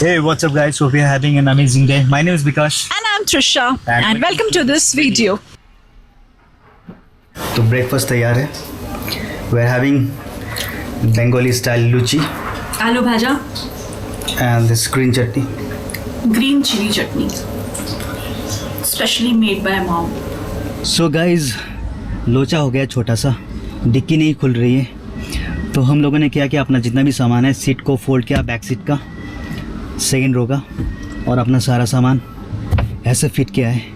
Hey, what's up guys? Hope you're having an amazing day. My name is Vikash. And I'm Trisha and welcome to this video. तो breakfast तैयार है. We're having Bengali style luchi Aloo bhaja, and this green chutney. green chili chutney, specially made by mom. So guys, लोचा हो गया छोटा सा, dicky नहीं खुल रही है. तो हम लोगों ने क्या किया, अपना जितना भी सामान है सीट को फोल्ड किया, बैक सीट का सेकेंड रो का, और अपना सारा सामान ऐसे फिट किया है.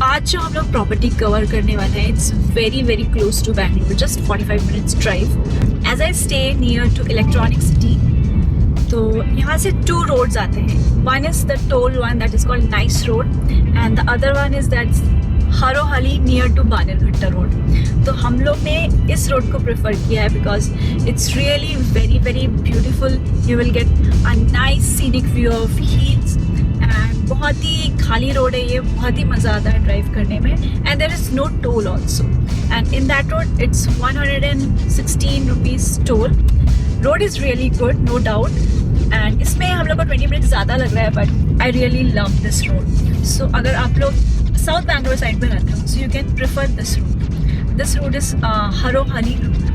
आज जो हम लोग प्रॉपर्टी कवर करने वाले हैं, it's very very close to Bangalore, just 45 minutes drive. As I stay near to electronic city, तो यहाँ से 2 रोड्स आते हैं. One is the toll one that is called nice road and the other one is that Harohalli near to Bannerghatta road. तो हम लोग ने इस रोड को प्रेफर किया है because it's really very very beautiful. You will get a nice scenic view of hills and बहुत ही खाली रोड है ये, बहुत ही मज़ा आता है ड्राइव करने में. And there is no toll also, and in that road it's 116 rupees toll. Road is really good, no doubt. And इसमें हम लोग को 20 मिनट ज़्यादा लग रहा है, but I really love this road. So अगर आप लोग साउथ बैंगलोर साइड में रहते हो, so you can prefer this road. This road is Harohalli road.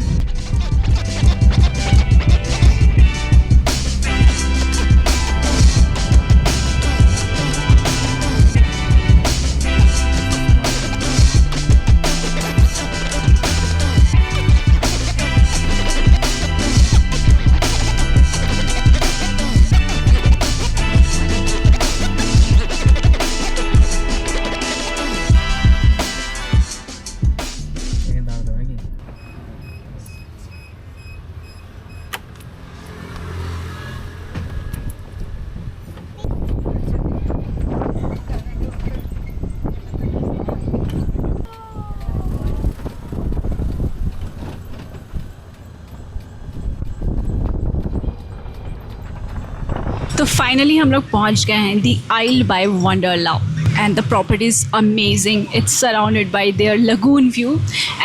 तो फाइनली हम लोग पहुंच गए हैं the isle by Wonderla and the property is amazing. It's surrounded by their lagoon view,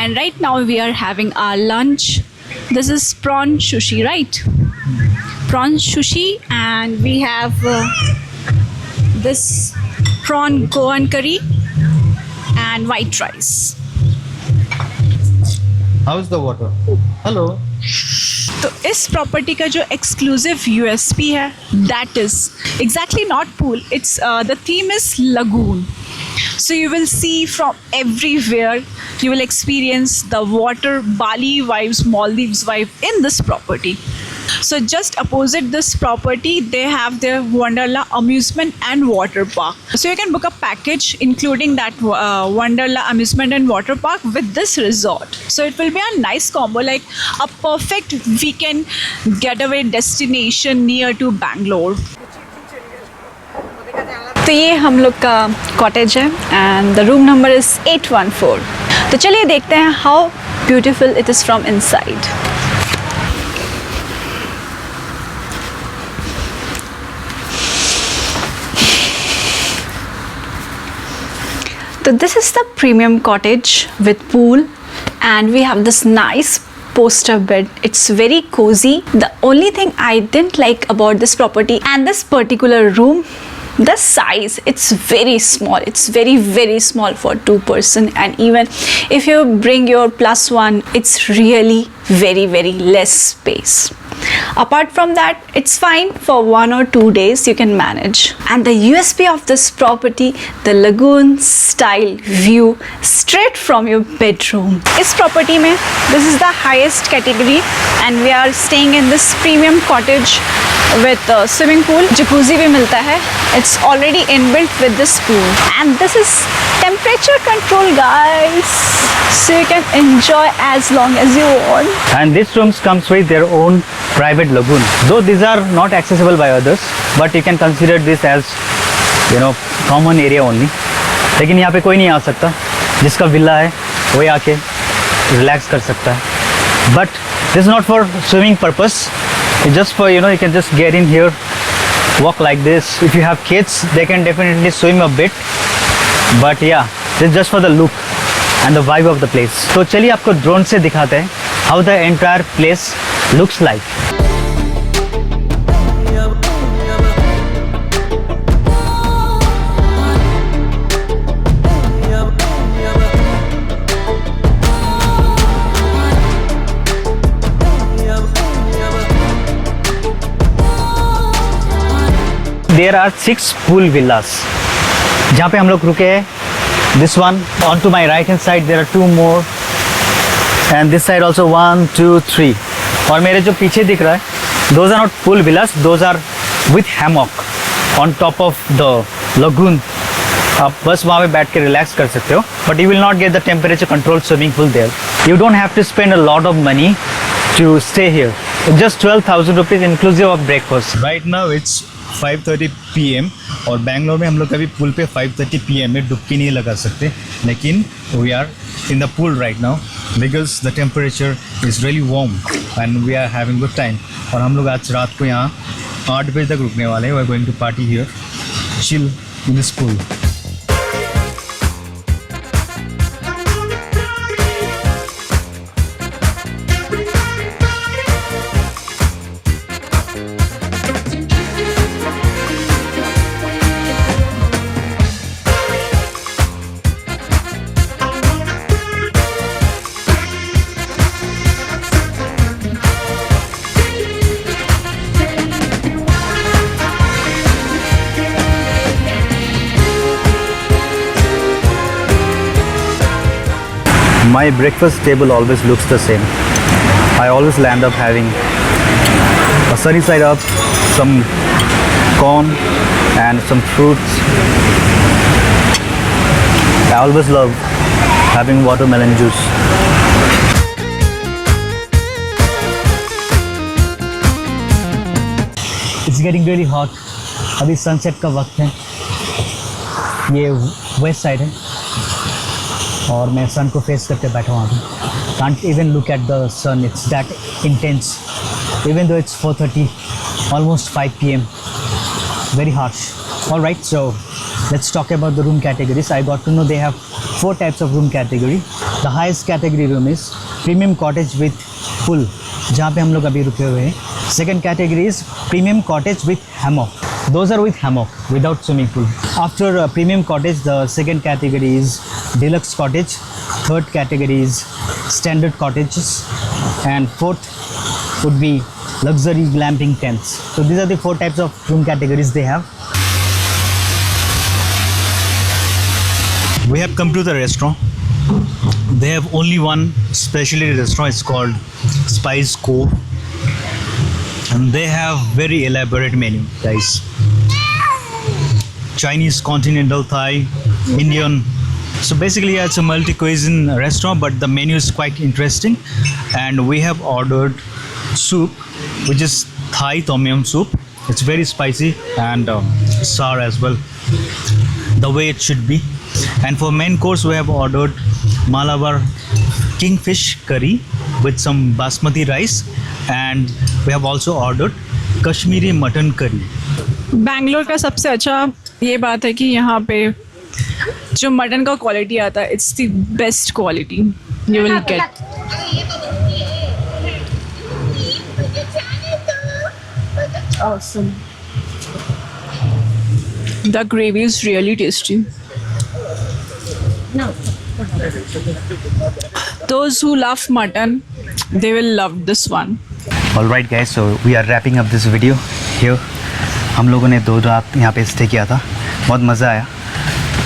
and right now we are having our lunch. This is prawn sushi, right? Prawn sushi, and we have this prawn goan curry and white rice. How's the water? Hello. तो इस property का जो exclusive USP है, that is exactly not pool, it's the theme is lagoon. So you will see from everywhere, you will experience the water Bali vibes, Maldives vibe in this property. So just opposite this property, they have their Wonderla amusement and water park. So you can book a package including that Wonderla amusement and water park with this resort. So it will be a nice combo, like a perfect weekend getaway destination near to Bangalore. तो ये हम लोग का cottage है and the room number is 814. तो चलिए देखते हैं how beautiful it is from inside. तो this is the premium cottage with pool and we have this nice poster bed. It's very cozy. The only thing I didn't like about this property and this particular room, the size, it's very small. It's very very small for 2 person, and even if you bring your +1, it's really very very less space. Apart from that, it's fine for 1 or 2 days, you can manage. And the USP of this property, the lagoon style view straight from your bedroom. Is property mein, this is the highest category, and we are staying in this premium cottage with swimming pool. Jacuzzi bhi milta hai. It's already inbuilt with this pool, and this is temperature control, guys, so you can enjoy as long as you want. And these rooms comes with their own private lagoon. Though these are not accessible by others, but you can consider this as, you know, common area only. लेकिन यहाँ पे कोई नहीं आ सकता, जिसका villa है वही आके रिलैक्स कर सकता है. But this is not for swimming purpose. It's just for, you can just get in here, walk like this. If you have kids, they can definitely swim a bit. But yeah, this is just for the look and the vibe of the place. तो चलिए आपको drone से दिखाते हैं how the entire place looks like. There are 6 pool villas जहाँ पे हम लोग रुके हैं. This one on to my right hand side there are 2 more and this side also 1 2 3. और मेरे जो पीछे दिख रहा है those are not pool villas, those are with hammock on top of the lagoon. आप बस वहाँ पे बैठ के रिलैक्स कर सकते हो, but you will not get the temperature controlled swimming pool there. You don't have to spend a lot of money to stay here. It's just 12,000 rupees inclusive of breakfast. Right now it's 5:30 PM और बैंगलोर में हम लोग कभी pool पे 5:30 PM में डुबकी नहीं लगा सकते, लेकिन we are in the pool right now because the temperature is really warm and we are having good time. और हम लोग आज रात को यहाँ 8 बजे तक रुकने वाले हैं. We are going to party here, chill in this pool. My breakfast table always looks the same. I always land up having a sunny side up, some corn and some fruits. I always love having watermelon juice. It's getting really hot. अभी sunset का वक्त है. ये west side है और मैं सन को face करके बैठा हुआ हूँ. Can't even look at the sun. It's that intense. Even though it's 4:30, almost 5 PM. Very harsh. All right, so let's talk about the room categories. I got to know they have 4 types of room category. The highest category room is premium cottage with pool, जहाँ पे हम लोग अभी रुके हुए हैं. Second category is premium cottage with hammock. Those are with hammock, without swimming pool. After premium cottage, the second category is deluxe cottage. Third category is standard cottages, and fourth would be luxury glamping tents. So these are the 4 types of room categories they have. We have come to the restaurant. They have only one specialty restaurant. It's called Spice Cove, and they have very elaborate menu, guys. Chinese, continental, Thai, Indian. So basically it's a multi-cuisine restaurant, but the menu is quite interesting. And we have ordered soup, which is Thai tom yum soup. It's very spicy and sour as well, the way it should be. And for main course we have ordered Malabar kingfish curry with some basmati rice, and we have also ordered Kashmiri mutton curry. Bangalore का सबसे अच्छा ये बात है कि यहाँ पे जो मटन का क्वालिटी आता है, it's the best quality you will get. Awesome. The gravy is really tasty. Those who love mutton, they will love this one. Alright guys, so we are wrapping up this video here. हम लोगों ने 2 रात यहाँ पे stay किया था, बहुत मज़ा आया.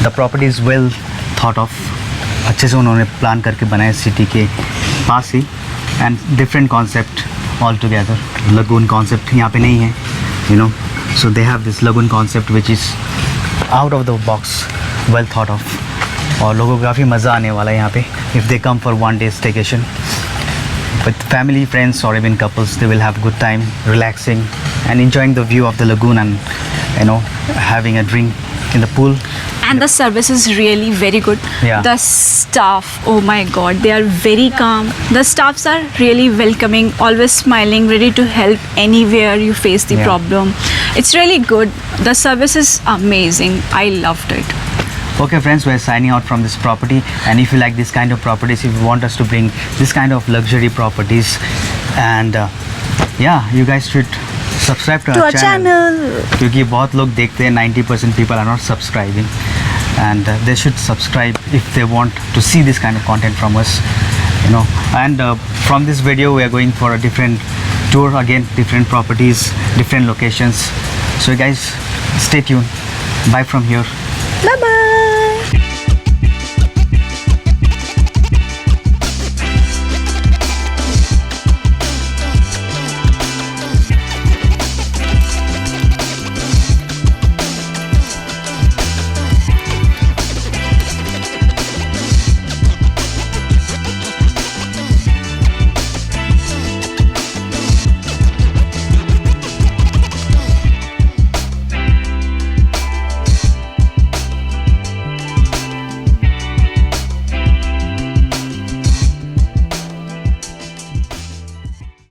The property is well thought of, अच्छे से उन्होंने प्लान करके बनाया सिटी के पास ही. And different concept all together. Lagoon concept यहाँ पे नहीं है, you know. So they have this lagoon concept which is out of the box, well thought of. और लोगों को काफ़ी मज़ा आने वाला है यहाँ पे. If they come for 1 day staycation with family, friends or even couples, they will have good time relaxing and enjoying the view of the lagoon and having a drink in the pool. And the service is really very good. Yeah. The staff, oh my god, they are very calm. The staffs are really welcoming, always smiling, ready to help anywhere you face the Yeah. problem. It's really good. The service is amazing. I loved it. Okay friends, we're signing out from this property, and if you like this kind of properties, if you want us to bring this kind of luxury properties, and yeah, you guys should subscribe to our channel. क्योंकि बहुत लोग देखते हैं, 90% people are not subscribing, and they should subscribe if they want to see this kind of content from us, you know. And from this video we are going for a different tour again, different properties, different locations. So you guys stay tuned. Bye from here. Bye bye.